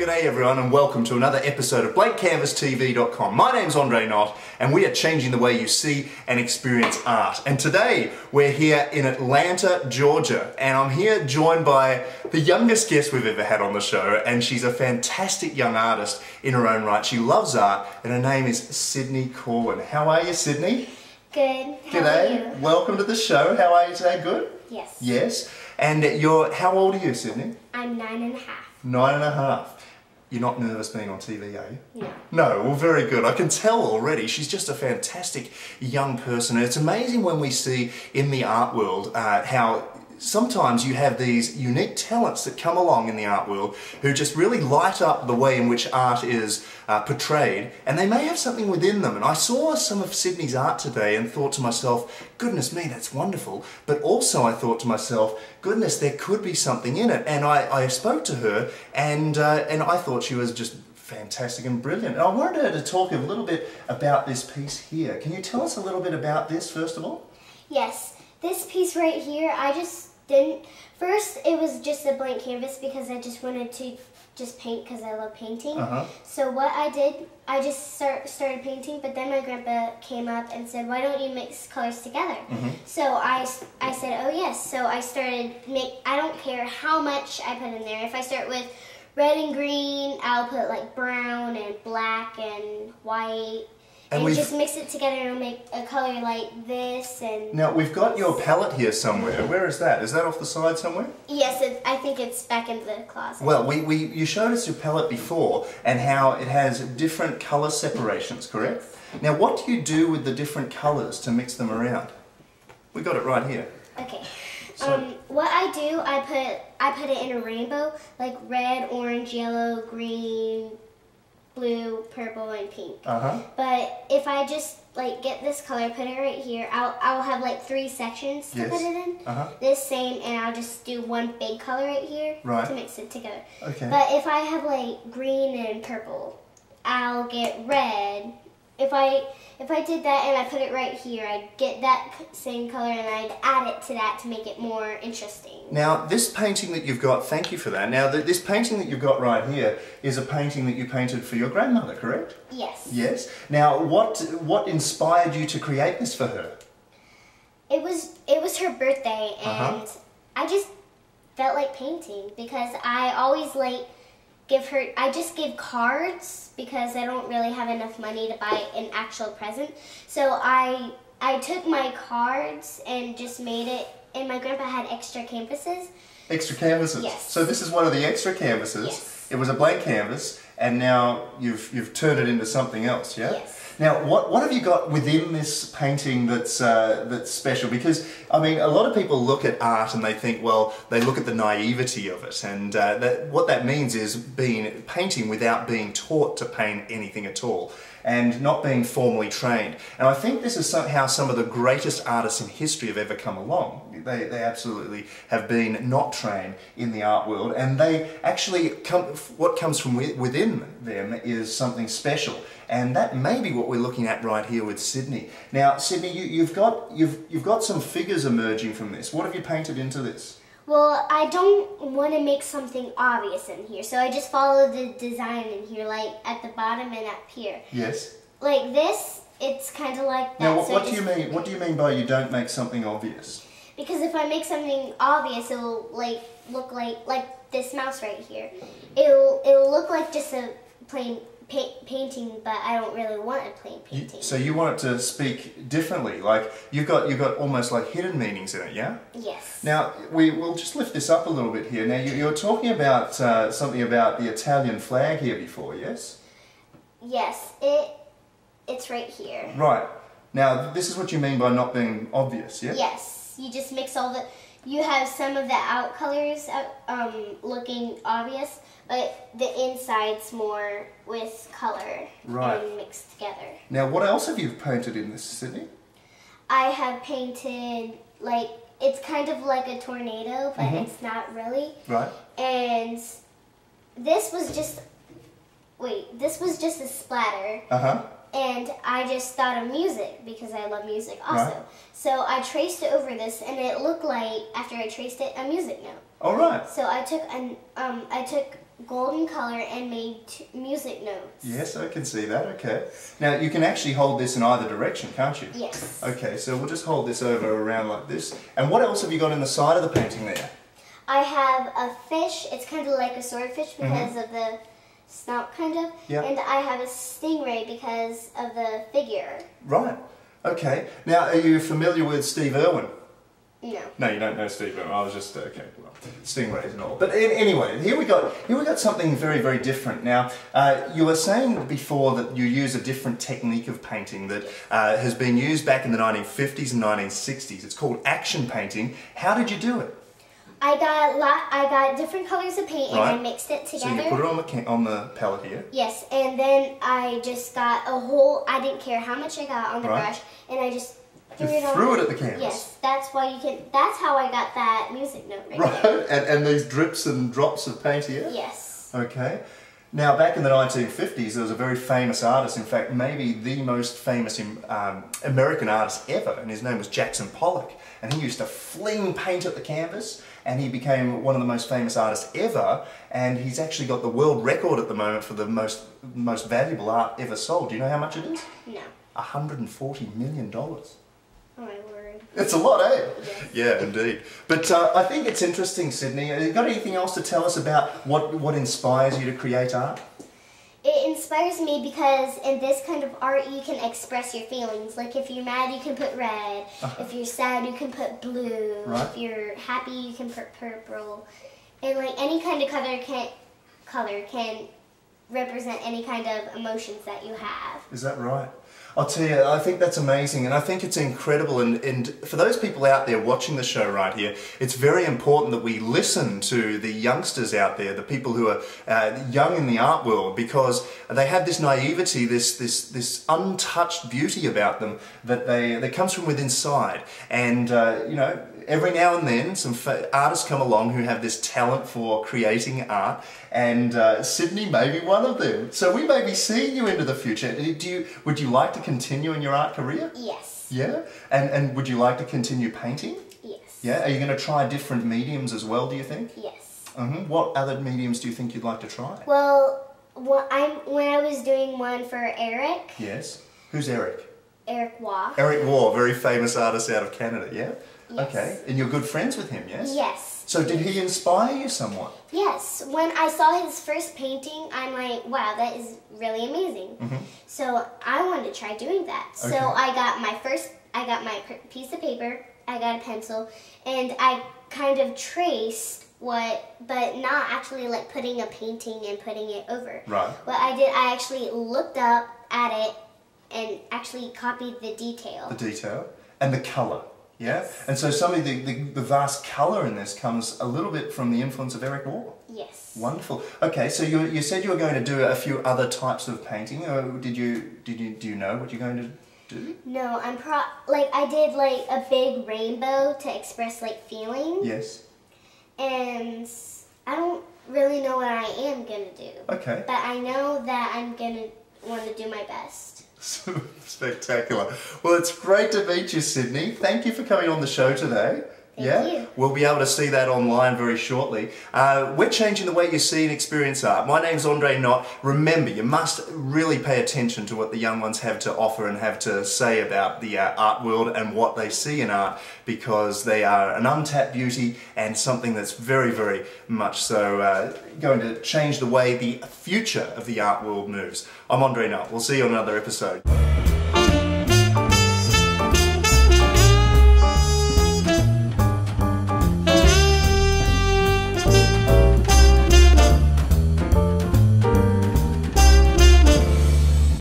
g'day everyone and welcome to another episode of BlankCanvasTV.com. My name's Andre Knott and we are changing the way you see and experience art. And today we're here in Atlanta, Georgia, and I'm here joined by the youngest guest we've ever had on the show, and she's a fantastic young artist in her own right. She loves art and her name is Sidney Corwin. How are you, Sidney? Good. How G'day. are you? Welcome to the show. How are you today? Good? Yes. Yes. And how old are you, Sidney? I'm 9.5. 9.5. You're not nervous being on TV, are you? No. No, well, very good. I can tell already. She's just a fantastic young person. And it's amazing when we see in the art world how sometimes you have these unique talents that come along in the art world who just really light up the way in which art is portrayed, and they may have something within them. And I saw some of Sidney's art today and thought to myself, goodness me, that's wonderful. But also I thought to myself, goodness, there could be something in it. And I spoke to her and I thought she was just fantastic and brilliant. And I wanted her to talk a little bit about this piece here. Can you tell us a little bit about this first of all? Yes. This piece right here, I just didn't... First, it was just a blank canvas because I just wanted to just paint because I love painting. So what I did, I just started painting, but then my grandpa came up and said, why don't you mix colors together? So I said, oh yes. So I started I don't care how much I put in there. If I start with red and green, I'll put like brown and black and white. And just mix it together and make a color like this. And now we've got your palette here somewhere. Where is that? Is that off the side somewhere? Yes, I think it's back in the closet. Well, you showed us your palette before and how it has different color separations, correct? Now what do you do with the different colors to mix them around? We got it right here. Okay. So, what I do, I put it in a rainbow, like red, orange, yellow, green, blue, purple, and pink. But if I just like get this color, put it right here, I'll have like 3 sections to put it in. This same, and I'll just do one big color right here to mix it together. Okay. But if I have like green and purple, I'll get red. If I did that and I put it right here, I'd get that same color and I'd add it to that to make it more interesting. Now, this painting that you've got, thank you for that. Now, this painting that you've got right here is a painting that you painted for your grandmother, correct? Yes. Yes. Now, what inspired you to create this for her? It was her birthday, and I just felt like painting because I always like I just give cards because I don't really have enough money to buy an actual present. So I took my cards and just made it, and my grandpa had extra canvases. Extra canvases? Yes. So this is one of the extra canvases. Yes. It was a blank canvas, and now you've turned it into something else, yeah? Yes. Now, what have you got within this painting that's special? Because, I mean, a lot of people look at art and they think, well, they look at the naivety of it, and what that means is painting without being taught to paint anything at all, and not being formally trained. And I think this is how some of the greatest artists in history have ever come along. They absolutely have been not trained in the art world, and they actually what comes from within them is something special. And that may be what we're looking at right here with Sidney. Now, Sidney, you've got some figures emerging from this. What have you painted into this? Well, I don't want to make something obvious in here, so I just follow the design in here, like at the bottom and up here. Yes. Like this, it's kind of like that. Now, what do you mean? What do you mean by you don't make something obvious? Because if I make something obvious, it'll look like this mouse right here. It'll look like just a plain painting, but I don't really want a plain painting. So you want it to speak differently, like you've got almost like hidden meanings in it, yeah? Yes. Now we'll just lift this up a little bit here. Now you're talking about something about the Italian flag here before, yes? Yes, it's right here. Right. Now this is what you mean by not being obvious, yeah? Yes. You just mix all the. You have some of the out colors looking obvious, but the inside's more with color and mixed together. Now, what else have you painted in this, Sidney? I have painted, like, it's kind of like a tornado, but it's not really. Right. And this was just a splatter. And I just thought of music because I love music also. So I traced it over this, and it looked like, after I traced it, a music note. All right. So I took golden color and made music notes. Yes, I can see that, okay. Now you can actually hold this in either direction, can't you? Yes. Okay, so we'll just hold this over around like this. And what else have you got in the side of the painting there? I have a fish, it's kind of like a swordfish because of the snout kind of. Yep. And I have a stingray because of the figure. Right, okay. Now are you familiar with Steve Irwin? No. No, you don't know Steve Irwin. I was just, okay, well, stingrays and all. But anyway, here we got something very, very different. Now, you were saying before that you use a different technique of painting that has been used back in the 1950s and 1960s. It's called action painting. How did you do it? I got different colors of paint and I mixed it together. So you put it on the palette here? Yes, and then I just got a whole, I didn't care how much I got on the brush, and I just threw it at the canvas? Yes, that's how I got that music note right there. And these drips and drops of paint here? Yes. Okay. Now, back in the 1950s, there was a very famous artist, in fact, maybe the most famous American artist ever, and his name was Jackson Pollock. And he used to fling paint at the canvas, and he became one of the most famous artists ever, and he's actually got the world record at the moment for the most valuable art ever sold. Do you know how much it is? No. $140 million. Oh my word. It's a lot, eh? Yes. Yeah, indeed. But I think it's interesting, Sydney. Have you got anything else to tell us about what inspires you to create art? It inspires me because in this kind of art you can express your feelings. Like if you're mad you can put red, if you're sad you can put blue, if you're happy you can put purple. And like any kind of color can represent any kind of emotions that you have. Is that right? I'll tell you, I think that's amazing, and I think it's incredible, and for those people out there watching the show right here, it's very important that we listen to the youngsters out there, the people who are young in the art world, because they have this naivety, this untouched beauty about them that comes from within inside, and you know, every now and then some artists come along who have this talent for creating art, and Sidney may be one of them. So we may be seeing you into the future. Would you like to continue in your art career? Yes. Yeah? And would you like to continue painting? Yes. Yeah? Are you going to try different mediums as well, do you think? Yes. What other mediums do you think you'd like to try? Well, when I was doing one for Eric. Yes. Who's Eric? Eric Waugh. Eric Waugh, very famous artist out of Canada, yeah? Yes. Okay. And you're good friends with him, yes? Yes. So did he inspire you somewhat? Yes. When I saw his first painting, I'm like, wow, that is really amazing. So I wanted to try doing that. Okay. So I got my piece of paper, I got a pencil, and I kind of traced but not actually like putting a painting and putting it over. Right. What I did, I actually looked up at it and actually copied the detail. The detail and the colour. Yeah? Yes. And so some of the vast colour in this comes a little bit from the influence of Eric Waugh. Yes. Wonderful. Okay, so you said you were going to do a few other types of painting. Or do you know what you're going to do? No, I did like a big rainbow to express like feeling. Yes. And I don't really know what I am gonna do. Okay. But I know that I'm gonna want to do my best. Spectacular. Well, it's great to meet you, Sidney. Thank you for coming on the show today. Thank you. We'll be able to see that online very shortly. We're changing the way you see and experience art. My name's Andre Knott. Remember, you must really pay attention to what the young ones have to offer and have to say about the art world and what they see in art, because they are an untapped beauty and something that's very, very much so going to change the way the future of the art world moves. I'm Andre Knott. We'll see you on another episode.